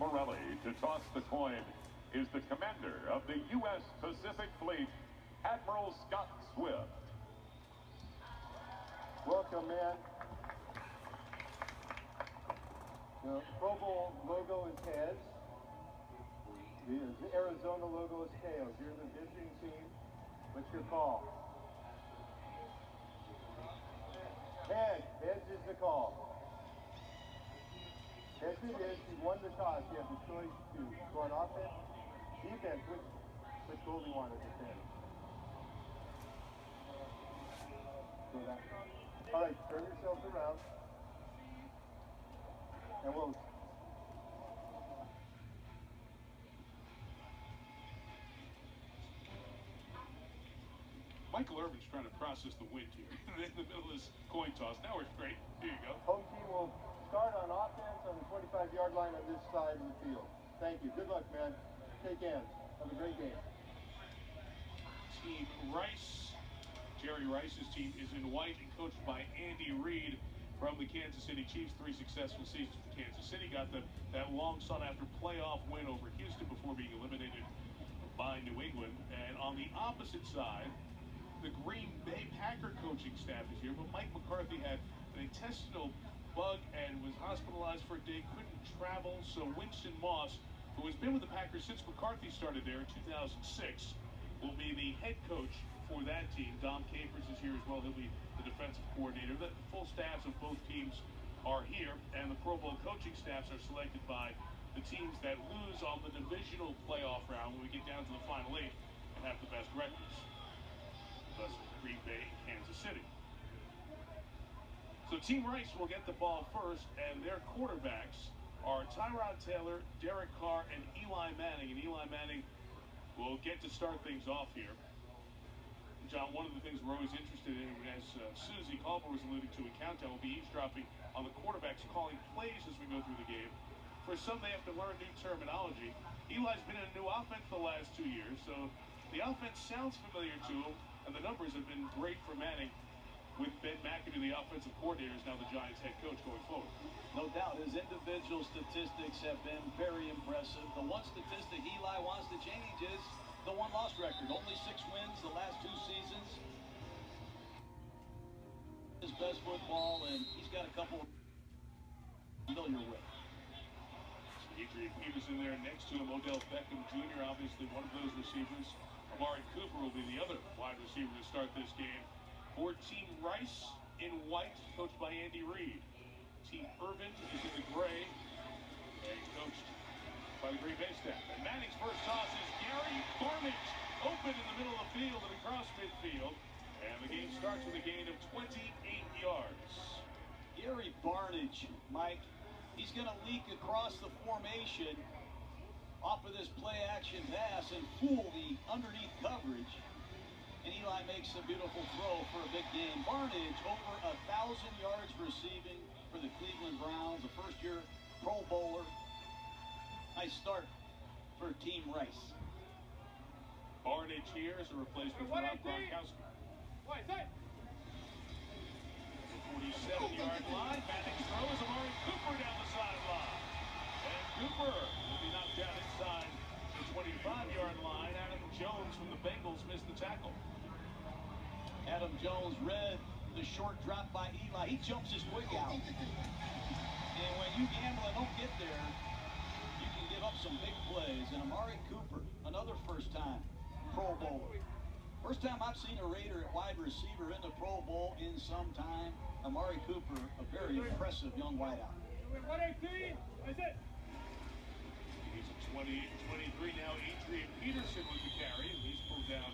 Morelli. To toss the coin is the commander of the U.S. Pacific Fleet, Admiral Scott Swift. Welcome, man. The Pro Bowl logo is heads. The Arizona logo is tails. You're the visiting team. What's your call? Heads. Heads is the call. Yes, it is. You won the toss. You have the choice to go on offense, defense. Which goal do you want to defend? All right, turn yourself around. And we'll... Michael Irvin's trying to process the wind here in the middle of this coin toss. Now we're straight. Here you go. Home team will start on offense on the 25-yard line on this side of the field. Thank you. Good luck, man. Take hands. Have a great game. Team Rice. Jerry Rice's team is in white and coached by Andy Reid from the Kansas City Chiefs. 3 successful seasons for Kansas City. Got that long sought-after playoff win over Houston before being eliminated by New England. And on the opposite side, the Green Bay Packer coaching staff is here, but Mike McCarthy had an intestinal bug and was hospitalized for a day, couldn't travel. So Winston Moss, who has been with the Packers since McCarthy started there in 2006, will be the head coach for that team. Dom Capers is here as well. He'll be the defensive coordinator. The full staffs of both teams are here, and the Pro Bowl coaching staffs are selected by the teams that lose on the divisional playoff round when we get down to the final 8 and have the best records. Thus, Green Bay, Kansas City. So Team Rice will get the ball first, and their quarterbacks are Tyrod Taylor, Derek Carr, and Eli Manning. And Eli Manning will get to start things off here. John, one of the things we're always interested in, as Susie Culver was alluding to in Countdown, will be eavesdropping on the quarterbacks calling plays as we go through the game. For some, they have to learn new terminology. Eli's been in a new offense the last 2 years, so the offense sounds familiar to him. And the numbers have been great for Manning with Ben McAdoo, the offensive coordinator, is now the Giants head coach going forward. No doubt, his individual statistics have been very impressive. The one statistic Eli wants to change is the one-loss record. Only 6 wins the last 2 seasons. His best football, and he's got a couple familiar with. Adrian Peterson there next to him. Odell Beckham Jr., obviously one of those receivers. Amari Cooper will be the other wide receiver to start this game. For Team Rice in white, coached by Andy Reid. Team Irvin is in the gray and coached by the Green Bay staff. And Manning's first toss is Gary Barnidge, open in the middle of the field and across midfield. And the game starts with a gain of 28 yards. Gary Barnidge, Mike, he's going to leak across the formation off of this play-action pass and fool the underneath coverage. And Eli makes a beautiful throw for a big game. Barnidge over 1,000 yards receiving for the Cleveland Browns, a first-year Pro Bowler. Nice start for Team Rice. Barnidge here is a replacement for Rob Gronkowski. The 47-yard line. Manning's throw is Amari Cooper down the sideline. And Cooper will be knocked down inside the 25-yard line. Adam Jones from the Bengals missed the tackle. Adam Jones read the short drop by Eli. He jumps his quick out. And when you gamble and don't get there, you can give up some big plays. And Amari Cooper, another first-time Pro Bowler. First time I've seen a Raider at wide receiver in the Pro Bowl in some time. Amari Cooper, a very impressive young wideout. 118, that's it. He's a 23 now. Adrian Peterson with the carry, and he's pulled down,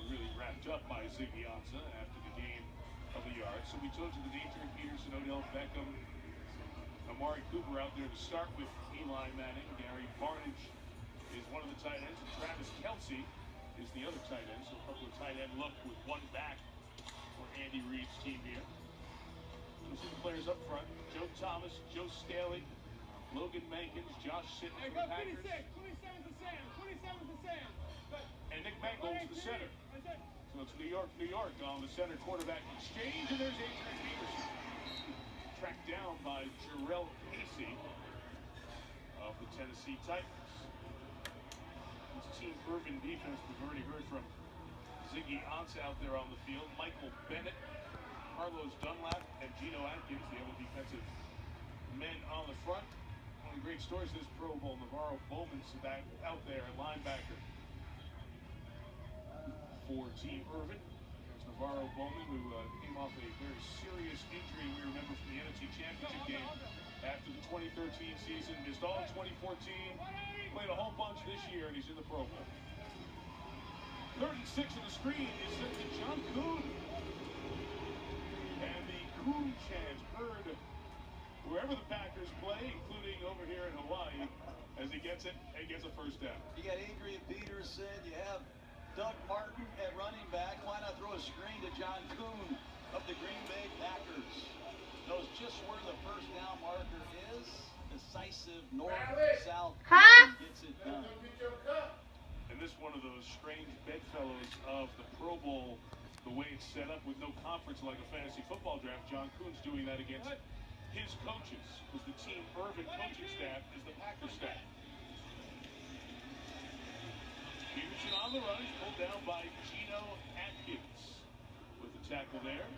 really wrapped up by Ziggy Ansah after the gain of the yard. So we told you that Adrian Peterson, Odell Beckham, Amari Cooper out there to start with Eli Manning. Gary Barnidge is one of the tight ends, and Travis Kelce is the other tight end. So a couple of tight end look with one back for Andy Reid's team here. You see the players up front: Joe Thomas, Joe Staley, Logan Mankins, Josh Sitton from the Packers. 27 to Sam. 27 to Sam. And Nick Mangold's the center. So it's New York on the center quarterback exchange, and there's Adrian Peterson. Tracked down by Jarrell Casey of the Tennessee Titans. It's Team Urban defense. We've already heard from Ziggy Ansah out there on the field. Michael Bennett, Carlos Dunlap, and Geno Atkins, the other defensive men on the front. One of the great stories of this Pro Bowl, Navarro Bowman's back out there at linebacker for Team Urban. There's Navarro Bowman, who came off a very serious injury we remember from the NFC Championship game after the 2013 season. Missed all of 2014, played a whole bunch this year, and he's in the Pro Bowl. 36 on the screen is sent to John Kuhn. And the Kuhn chant heard wherever the Packers play, including over here in Hawaii, as he gets it and gets a first down. You got Adrian Peterson, you have Doug Martin at running back. Why not throw a screen to John Kuhn of the Green Bay Packers? Knows just where the first down marker is. Decisive north-south. Gets it done. And this one of those strange bedfellows of the Pro Bowl, the way it's set up with no conference like a fantasy football draft. John Kuhn's doing that against his coaches, because the Team Urban coaching staff is the Packers staff. Peterson on the run, pulled down by Geno Atkins with the tackle there.